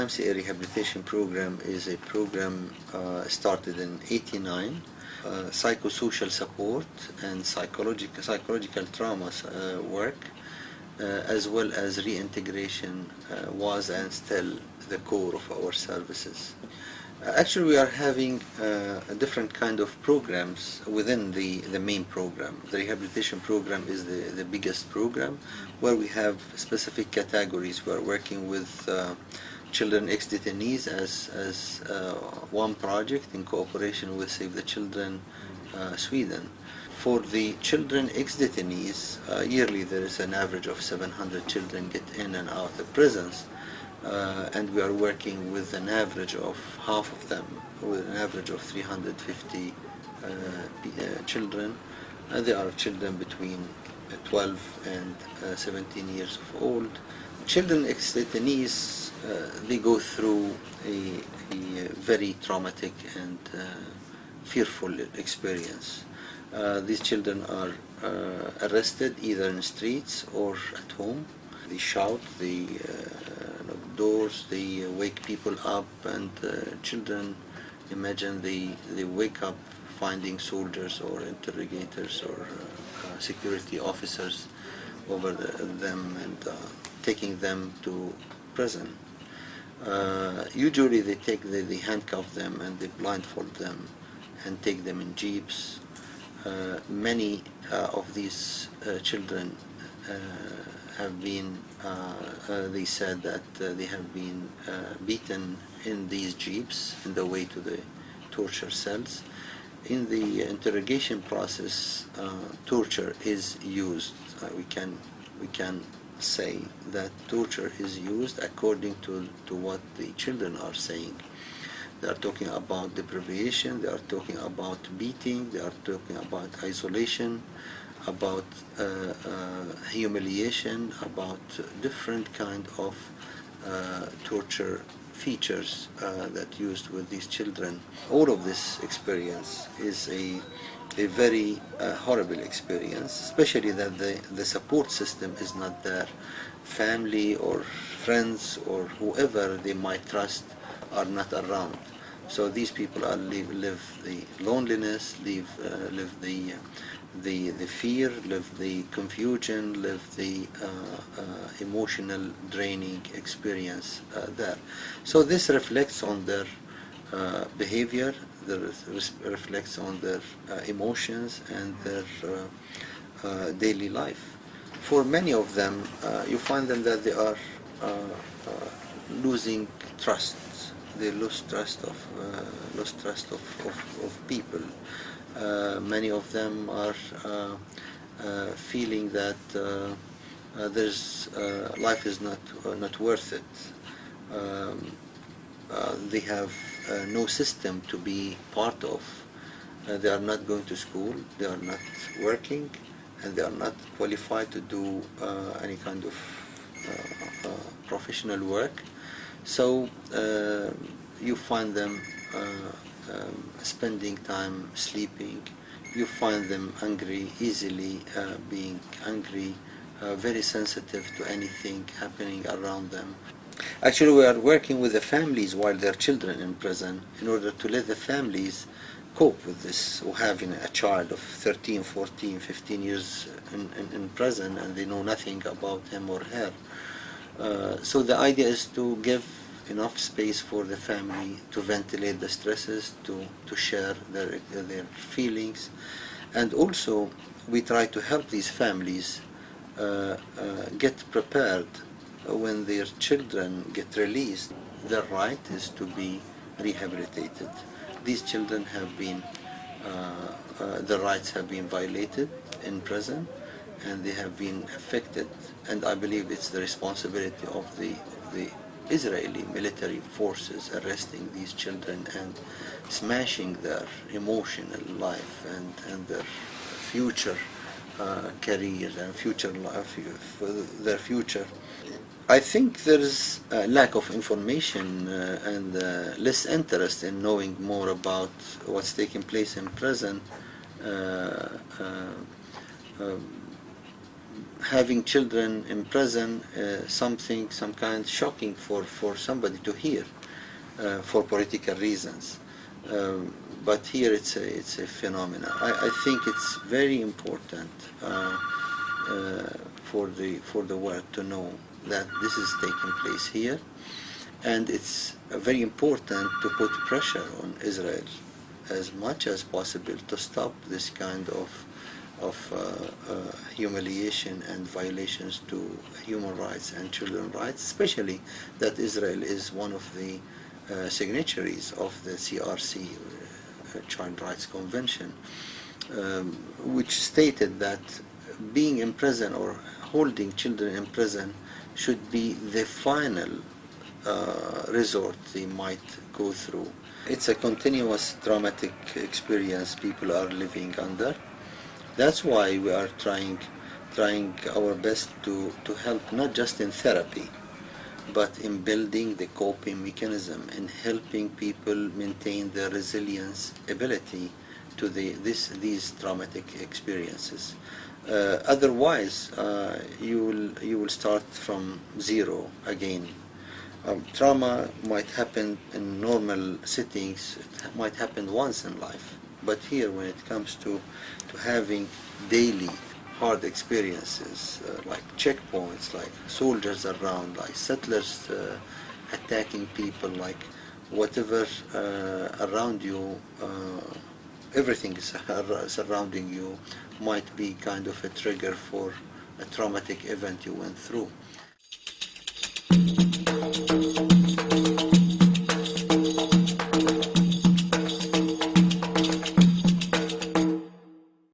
YMCA rehabilitation program is a program started in '89. Psychosocial support and psychological trauma work, as well as reintegration, was and still the core of our services. Actually, we are having a different kind of programs within the main program. The rehabilitation program is the biggest program, where we have specific categories. We are working with children ex-detainees as one project in cooperation with Save the Children Sweden. For the children ex-detainees, yearly there is an average of 700 children get in and out of prisons. And we are working with an average of half of them, with an average of 350 children. They are children between 12 and 17 years of old. Children ex-detainees, they go through a very traumatic and fearful experience. These children are arrested either in the streets or at home. They shout, they knock doors, they wake people up, and children, imagine they wake up finding soldiers or interrogators or security officers over them and taking them to prison. Usually they handcuff them and they blindfold them and take them in jeeps. Many of these children have been, they said that they have been beaten in these jeeps in the way to the torture cells. In the interrogation process, torture is used. We can say that torture is used according to what the children are saying. They are talking about deprivation, they are talking about beating, they are talking about isolation, about humiliation, about different kind of torture features that used with these children. All of this experience is a very horrible experience, especially that the support system is not there. Family or friends or whoever they might trust are not around. So these people are live the loneliness, live the fear, live the confusion, live the emotional draining experience there. So this reflects on their behavior, reflects on their emotions and their daily life. For many of them, you find them that they are losing trust. They lose trust of people. Many of them are feeling that life is not worth it. They have no system to be part of. They are not going to school. They are not working, and they are not qualified to do any kind of professional work. So you find them spending time sleeping. You find them angry, easily being angry, very sensitive to anything happening around them. Actually, we are working with the families while their children in prison in order to let the families cope with this, or having a child of 13, 14, 15 years in prison and they know nothing about him or her. So the idea is to give enough space for the family to ventilate the stresses, to share their feelings, and also we try to help these families get prepared when their children get released. Their right is to be rehabilitated. These children have been, their rights have been violated in prison, and they have been affected, and I believe it's the responsibility of the Israeli military forces arresting these children and smashing their emotional life and their future careers and future life, their future. I think there is a lack of information and less interest in knowing more about what's taking place in prison. having children in prison, some kind shocking for somebody to hear, for political reasons. But here it's a phenomenon. I think it's very important for the world to know that this is taking place here, and it's very important to put pressure on Israel as much as possible to stop this kind of humiliation and violations to human rights and children's rights, especially that Israel is one of the signatories of the CRC, Child Rights Convention, which stated that being in prison or holding children in prison should be the final resort they might go through. It's a continuous traumatic experience people are living under. That's why we are trying our best to help, not just in therapy, but in building the coping mechanism and helping people maintain their resilience ability to these traumatic experiences. Otherwise, you will start from zero again. Trauma might happen in normal settings, it might happen once in life. But here, when it comes to having daily hard experiences, like checkpoints, like soldiers around, like settlers attacking people, like whatever around you, everything is surrounding you might be kind of a trigger for a traumatic event you went through.